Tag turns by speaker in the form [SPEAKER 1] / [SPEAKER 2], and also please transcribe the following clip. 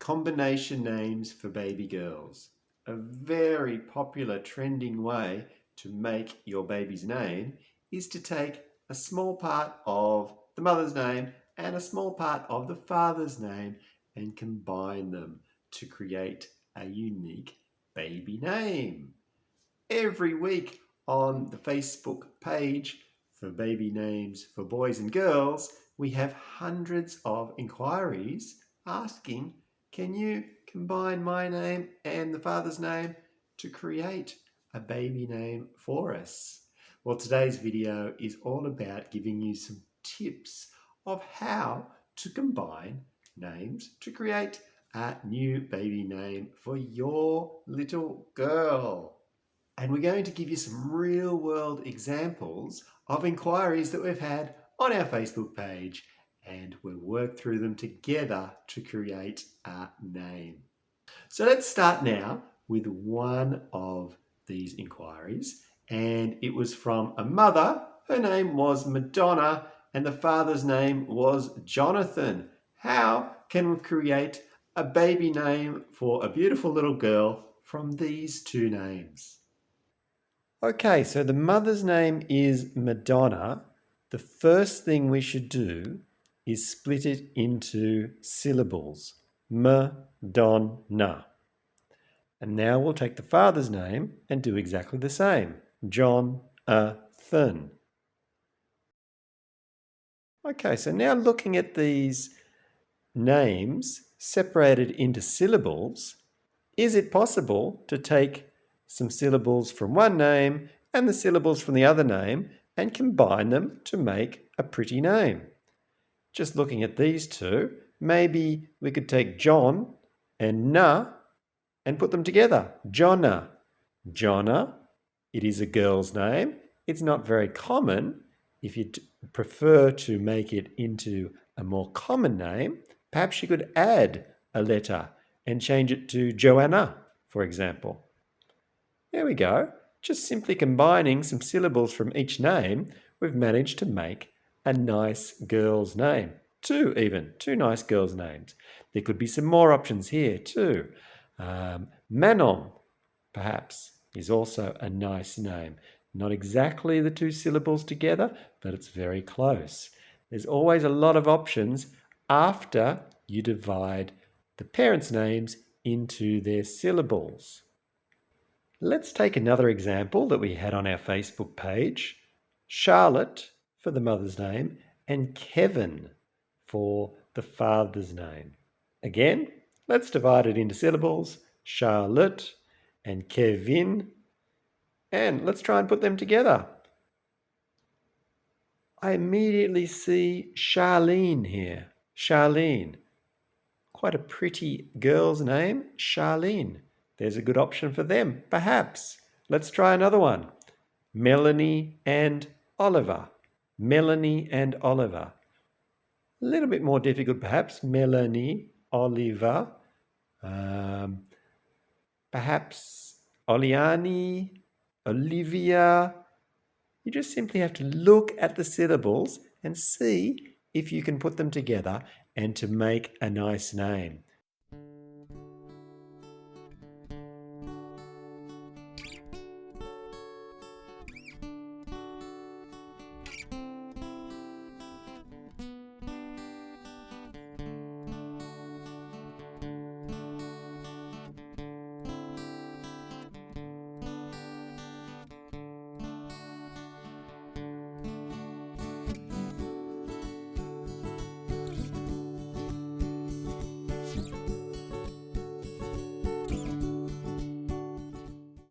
[SPEAKER 1] combination names for baby girls. A very popular trending way to make your baby's name is to take a small part of the mother's name and a small part of the father's name and combine them to create a unique baby name. Every week on the Facebook page for baby names for boys and girls, we have hundreds of inquiries asking, can you combine my name and the father's name to create a baby name for us? Well, today's video is all about giving you some tips of how to combine names to create a new baby name for your little girl. And we're going to give you some real world examples of inquiries that we've had on our Facebook page, and we'll work through them together to create a name. So let's start now with one of these inquiries, and it was from a mother. Her name was Madonna and the father's name was Jonathan. How can we create a baby name for a beautiful little girl from these two names? Okay, so the mother's name is Madonna. The first thing we should do is split it into syllables. M-don-na. And now we'll take the father's name and do exactly the same. Jon-a-thon. Okay, so now looking at these names separated into syllables, is it possible to take some syllables from one name and the syllables from the other name and combine them to make a pretty name? Just looking at these two, maybe we could take John and Na and put them together. Jonna. Jonna, it is a girl's name. It's not very common. If you prefer to make it into a more common name, perhaps you could add a letter and change it to Joanna, for example. There we go. Just simply combining some syllables from each name, we've managed to make a nice girl's name. Two nice girls' names. There could be some more options here too. Manon, perhaps, is also a nice name. Not exactly the two syllables together, but it's very close. There's always a lot of options after you divide the parents' names into their syllables. Let's take another example that we had on our Facebook page. Charlotte for the mother's name and Kevin for the father's name. Again, let's divide it into syllables. Charlotte and Kevin. And let's try and put them together. I immediately see Charlene here. Charlene. Quite a pretty girl's name, Charlene. There's a good option for them, perhaps. Let's try another one. Melanie and Oliver. Melanie and Oliver. A little bit more difficult, perhaps. Melanie, Oliver. Perhaps Oliani, Olivia. You just simply have to look at the syllables and see if you can put them together and to make a nice name.